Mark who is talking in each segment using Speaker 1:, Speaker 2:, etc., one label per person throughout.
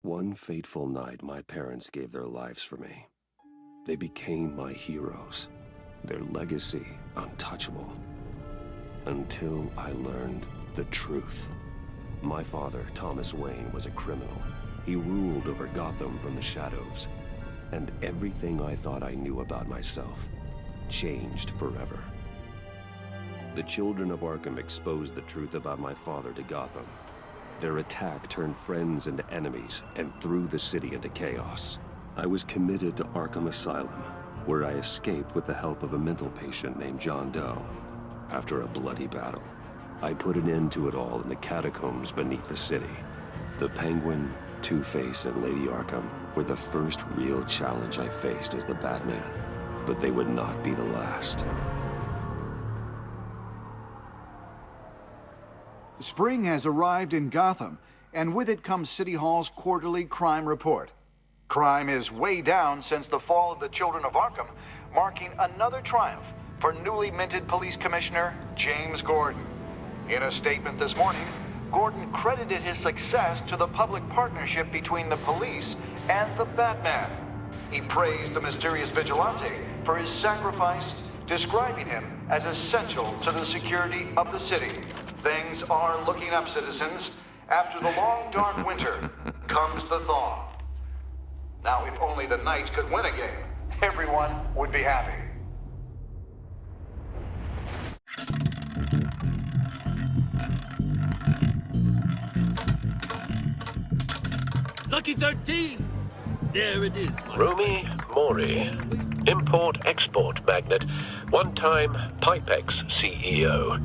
Speaker 1: One fateful night, my parents gave their lives for me. They became my heroes, their legacy untouchable. Until I learned the truth. My father, Thomas Wayne, was a criminal. He ruled over Gotham from the shadows. And everything I thought I knew about myself changed forever. The children of Arkham exposed the truth about my father to Gotham. Their attack turned friends into enemies and threw the city into chaos. I was committed to Arkham Asylum, where I escaped with the help of a mental patient named John Doe. After a bloody battle, I put an end to it all in the catacombs beneath the city. The Penguin, Two-Face, and Lady Arkham were the first real challenge I faced as the Batman, but they would not be the last.
Speaker 2: Spring has arrived in Gotham, and with it comes City Hall's quarterly crime report. Crime is way down since the fall of the Children of Arkham, marking another triumph for newly minted Police Commissioner James Gordon. In a statement this morning, Gordon credited his success to the public partnership between the police and the Batman. He praised the mysterious vigilante for his sacrifice, describing him as essential to the security of the city. Things are looking up, citizens. After the long, dark winter comes the thaw. Now, if only the Knights could win a game, everyone would be happy.
Speaker 3: Lucky 13! There it is.
Speaker 4: Rumi Mori, import-export magnate, one-time Pipex CEO,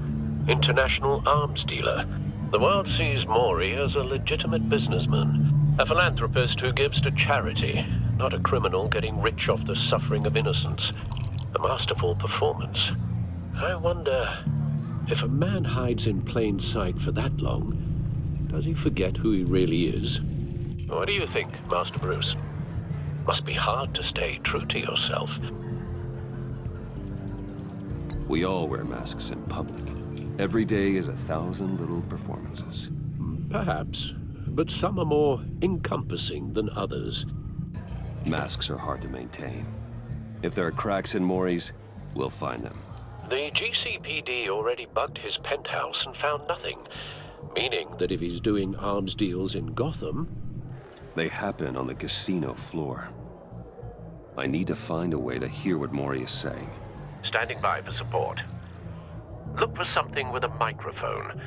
Speaker 4: international arms dealer. The world sees Mori as a legitimate businessman, a philanthropist who gives to charity, not a criminal getting rich off the suffering of innocence. A masterful performance. I wonder, if a man hides in plain sight for that long, does he forget who he really is? What do you think, Master Bruce? Must be hard to stay true to yourself.
Speaker 1: We all wear masks in public. Every day is 1,000 little performances.
Speaker 4: Perhaps, but some are more encompassing than others.
Speaker 1: Masks are hard to maintain. If there are cracks in Mori's, we'll find them.
Speaker 4: The GCPD already bugged his penthouse and found nothing, meaning that if he's doing arms deals in Gotham...
Speaker 1: They happen on the casino floor. I need to find a way to hear what Mori is saying.
Speaker 4: Standing by for support. Look for something with a microphone.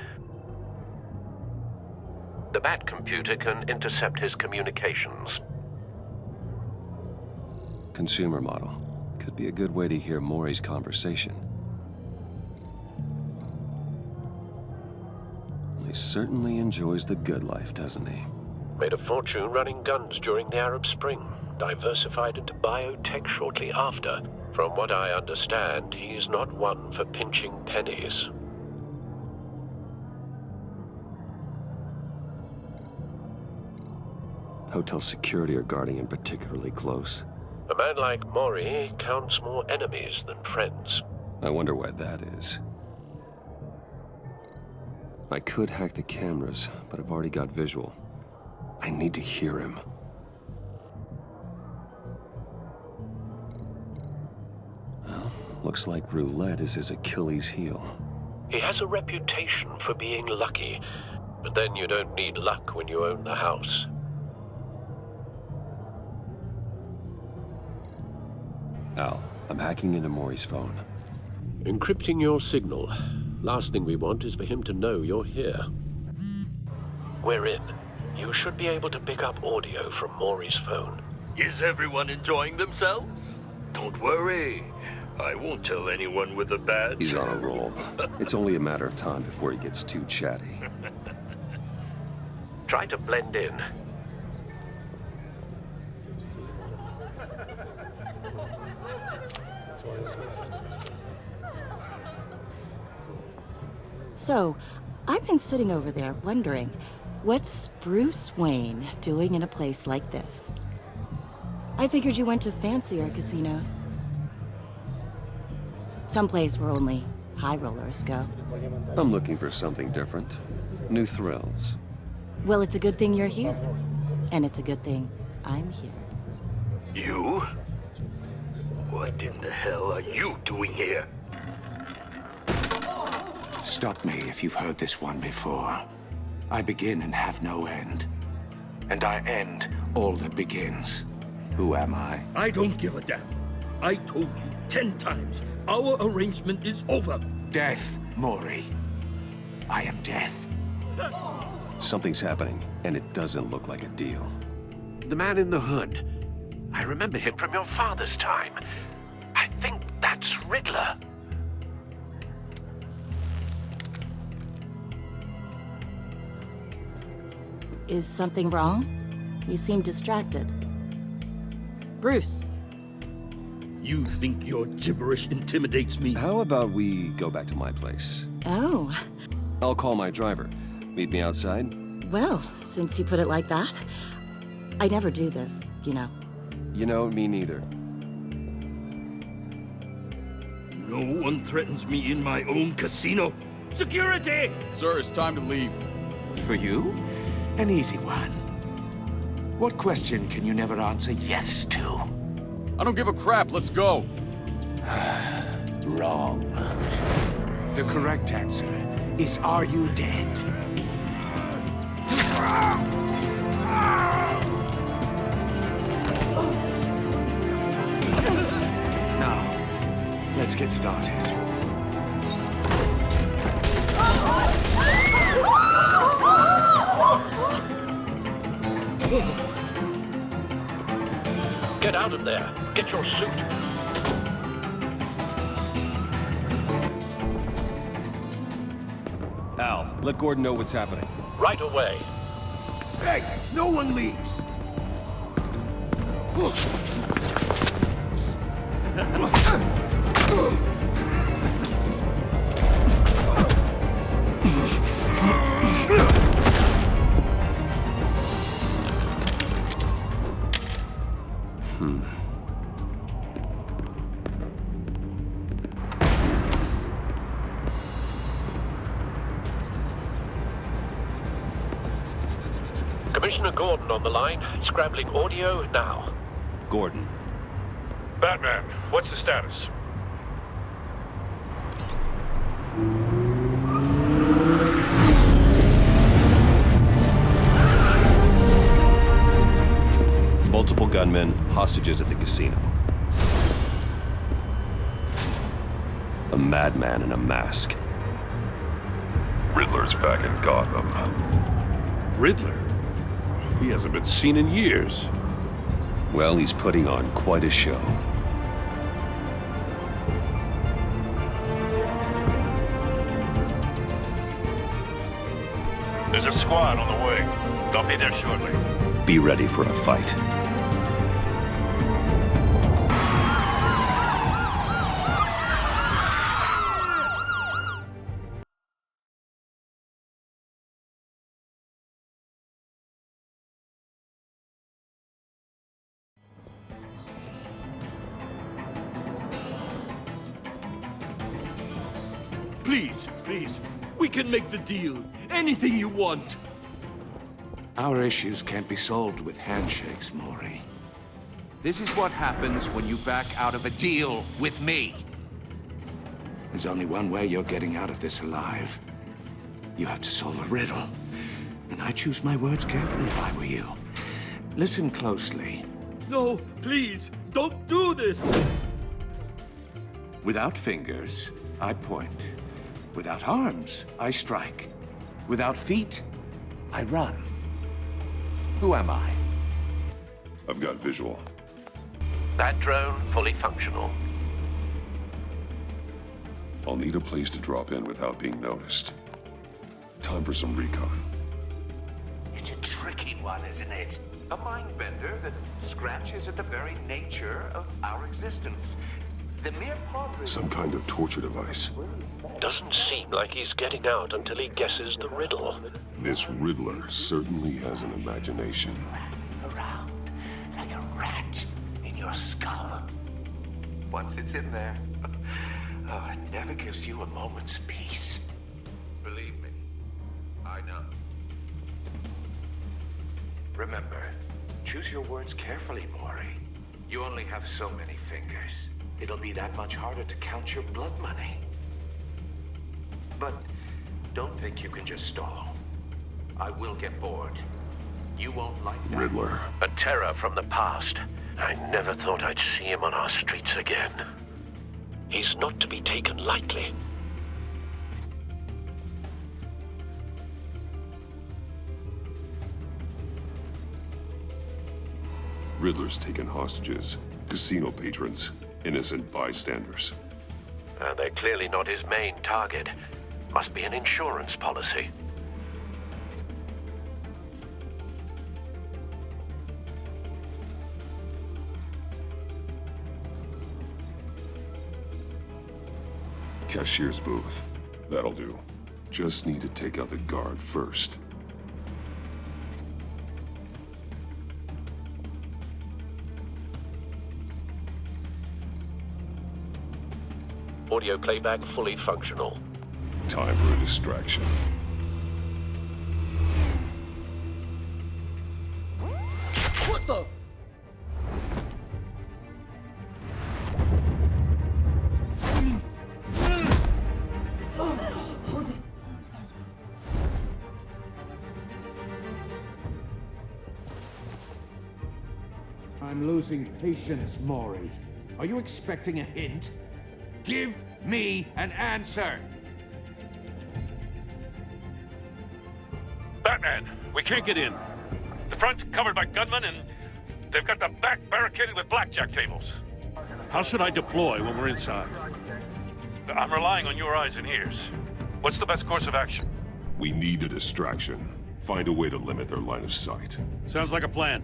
Speaker 4: The Bat computer can intercept his communications.
Speaker 1: Consumer model. Could be a good way to hear Mori's conversation. He certainly enjoys the good life, doesn't he?
Speaker 4: Made a fortune running guns during the Arab Spring. Diversified into biotech shortly after. From what I understand, he's not one for pinching pennies.
Speaker 1: Hotel security are guarding him particularly close.
Speaker 4: A man like Mori counts more enemies than friends.
Speaker 1: I wonder why that is. I could hack the cameras, but I've already got visual. I need to hear him. Well, looks like roulette is his Achilles heel.
Speaker 4: He has a reputation for being lucky, but then you don't need luck when you own the house.
Speaker 1: Al, I'm hacking into Mori's phone.
Speaker 4: Encrypting your signal. Last thing we want is for him to know you're here. We're in. You should be able to pick up audio from Mori's phone.
Speaker 3: Is everyone enjoying themselves? Don't worry. I won't tell anyone with a badge.
Speaker 1: He's on a roll. It's only a matter of time before he gets too chatty.
Speaker 4: Try to blend in.
Speaker 5: So, I've been sitting over there wondering, what's Bruce Wayne doing in a place like this? I figured you went to fancier casinos. Someplace where only high rollers go.
Speaker 1: I'm looking for something different. New thrills.
Speaker 5: Well, it's a good thing you're here. And it's a good thing I'm here.
Speaker 3: You? What in the hell are you doing here?
Speaker 6: Stop me if you've heard this one before. I begin and have no end. And I end all that begins. Who am I?
Speaker 3: I don't give a damn. I told you 10 times. Our arrangement is over.
Speaker 6: Death, Mori. I am death.
Speaker 1: Something's happening, and it doesn't look like a deal.
Speaker 4: The man in the hood. I remember him from your father's time. I think that's Riddler.
Speaker 5: Is something wrong? You seem distracted. Bruce.
Speaker 3: You think your gibberish intimidates me?
Speaker 1: How about we go back to my place?
Speaker 5: Oh,
Speaker 1: I'll call my driver. Meet me outside?
Speaker 5: well, since you put it like that. I never do this, you know.
Speaker 1: You know, me neither.
Speaker 3: No one threatens me in my own casino. Security!
Speaker 7: Sir, it's time to leave.
Speaker 6: For you? An easy one. What question can you never answer yes to?
Speaker 7: I don't give a crap, let's go.
Speaker 6: Wrong. The correct answer is, are you dead? Now, let's get started.
Speaker 4: Get out of there. Get your suit.
Speaker 1: Al, let Gordon know what's happening.
Speaker 4: Right away.
Speaker 3: Hey, no one leaves.
Speaker 4: Commissioner Gordon on the line. Scrambling audio now.
Speaker 1: Gordon.
Speaker 8: Batman, what's the status?
Speaker 1: Multiple gunmen, hostages at the casino. A madman in a mask.
Speaker 9: Riddler's back in Gotham.
Speaker 8: Riddler? He hasn't been seen in years.
Speaker 1: Well, he's putting on quite a show.
Speaker 8: There's a squad on the way. They'll be there shortly.
Speaker 1: Be ready for a fight.
Speaker 3: Please, please. We can make the deal. Anything you want.
Speaker 6: Our issues can't be solved with handshakes, Mori.
Speaker 10: This is what happens when you back out of a deal with me.
Speaker 6: There's only one way you're getting out of this alive. You have to solve a riddle. And I choose my words carefully if I were you. Listen closely.
Speaker 3: No, please, don't do this.
Speaker 6: Without fingers, I point. Without arms, I strike. Without feet, I run. Who am I?
Speaker 9: I've got visual.
Speaker 4: That drone fully functional.
Speaker 9: I'll need a place to drop in without being noticed. Time for some recon.
Speaker 10: It's a tricky one, isn't it? A mind bender that scratches at the very nature of our existence. The mere pondering...
Speaker 9: Some kind of torture device.
Speaker 4: Doesn't seem like he's getting out until he guesses the riddle.
Speaker 9: This Riddler certainly has an imagination.
Speaker 10: around like a rat in your skull. Once it's in there, oh, it never gives you a moment's peace. Believe me, I know. Remember, choose your words carefully, Mori. You only have so many fingers. It'll be that much harder to count your blood money. But don't think you can just stall. I will get bored. You won't like that.
Speaker 8: Riddler.
Speaker 4: A terror from the past. I never thought I'd see him on our streets again. He's not to be taken lightly.
Speaker 9: Riddler's taken hostages, casino patrons, innocent bystanders.
Speaker 4: They're clearly not his main target. Must be an insurance policy.
Speaker 9: Cashier's booth. That'll do. Just need to take out the guard first.
Speaker 4: Audio playback fully functional.
Speaker 9: Time for a distraction.
Speaker 7: What the?
Speaker 6: I'm losing patience, Mori. Are you expecting a hint? Give me an answer!
Speaker 8: Batman, we can't get in. The front's covered by gunmen, and they've got the back barricaded with blackjack tables. How should I deploy when we're inside? I'm relying on your eyes and ears. What's the best course of action?
Speaker 9: We need a distraction. Find a way to limit their line of sight.
Speaker 8: Sounds like a plan.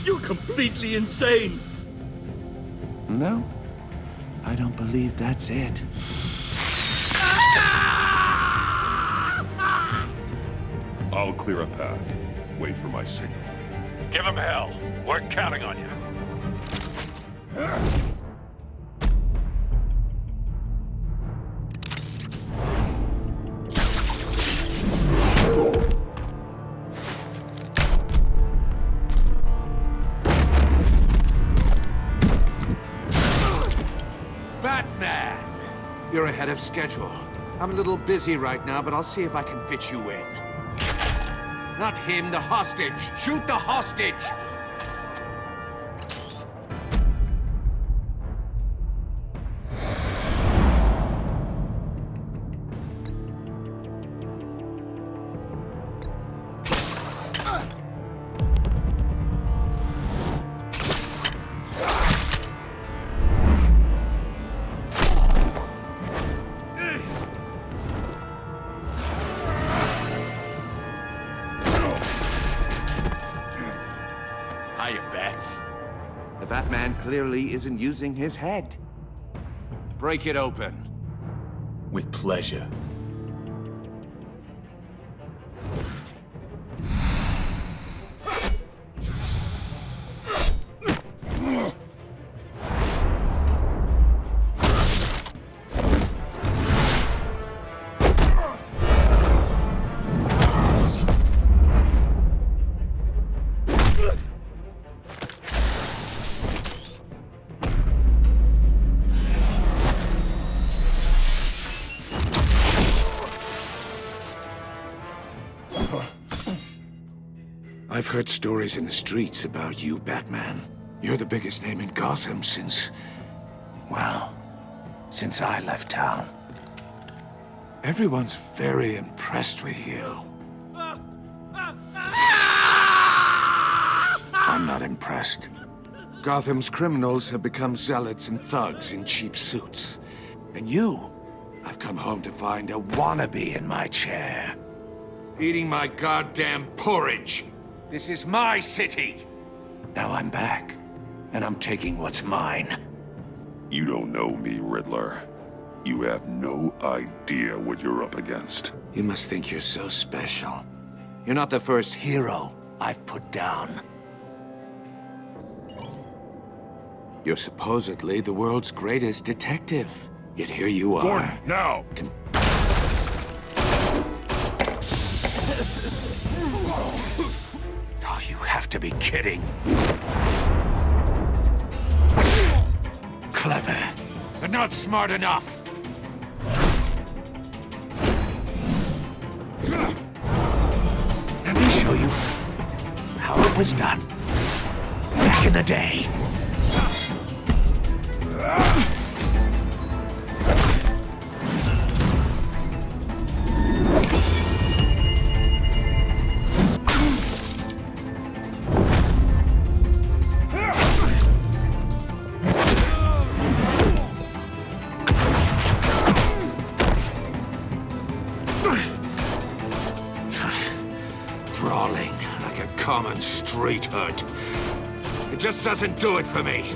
Speaker 7: You're completely insane!
Speaker 6: No, I don't believe that's it.
Speaker 9: I'll clear a path. Wait for my signal.
Speaker 8: Give him hell. We're counting on you.
Speaker 6: Batman! You're ahead of schedule. I'm a little busy right now, but I'll see if I can fit you in. Not him, the hostage! Shoot the hostage!
Speaker 7: Hiya, Bats.
Speaker 6: The Batman clearly isn't using his head. Break it open.
Speaker 7: With pleasure.
Speaker 6: I've heard stories in the streets about you, Batman. You're the biggest name in Gotham since... well, since I left town. Everyone's very impressed with you. I'm not impressed. Gotham's criminals have become zealots and thugs in cheap suits. And you, I've come home to find a wannabe in my chair. Eating my goddamn porridge. This is my city. Now I'm back, and I'm taking what's mine.
Speaker 9: You don't know me, Riddler. You have no idea what you're up against.
Speaker 6: You must think you're so special. You're not the first hero I've put down. You're supposedly the world's greatest detective. Yet here you are.
Speaker 8: Gordon, now!
Speaker 6: Oh, you have to be kidding. Clever, but not smart enough. Let me show you how it was done back in the day. Brawling like a common street hood. It just doesn't do it for me.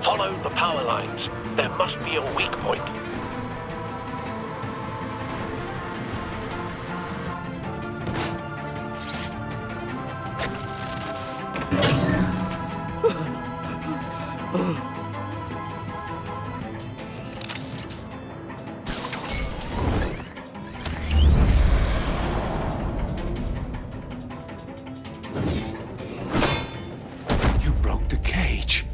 Speaker 4: Follow the power lines. There must be a weak point.
Speaker 6: You broke the cage.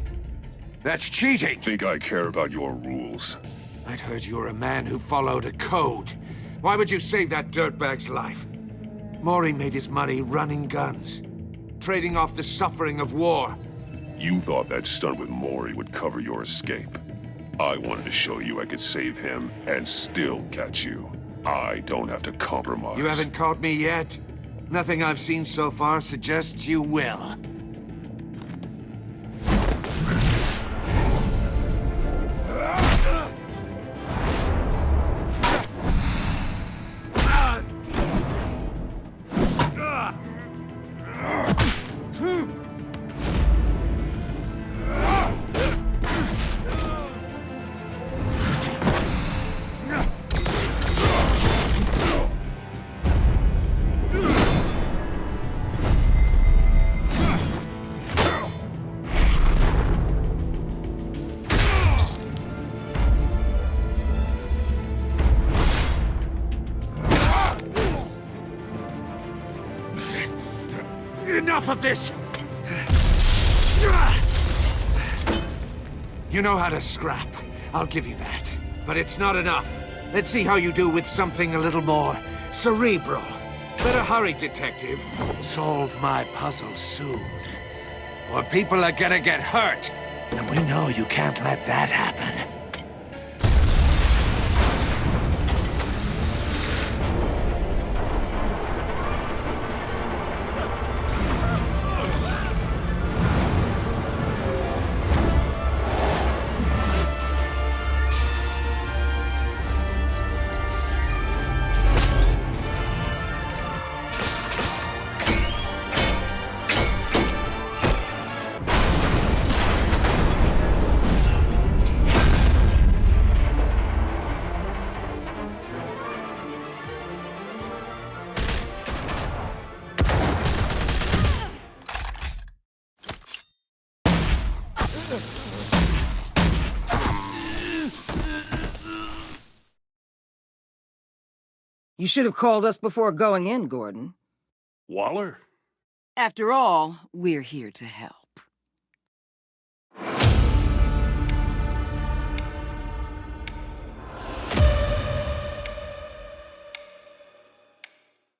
Speaker 6: That's cheating!
Speaker 9: Think I care about your rules?
Speaker 6: I'd heard you were a man who followed a code. Why would you save that dirtbag's life? Maury made his money running guns, trading off the suffering of war.
Speaker 9: You thought that stunt with Maury would cover your escape. I wanted to show you I could save him and still catch you. I don't have to compromise.
Speaker 6: You haven't caught me yet. Nothing I've seen so far suggests you will. Enough of this! You know how to scrap. I'll give you that. But it's not enough. Let's see how you do with something a little more cerebral. Better hurry, detective. Solve my puzzle soon. Or people are gonna get hurt. And we know you can't let that happen.
Speaker 11: You should have called us before going in, Gordon.
Speaker 8: Waller?
Speaker 11: After all, we're here to help.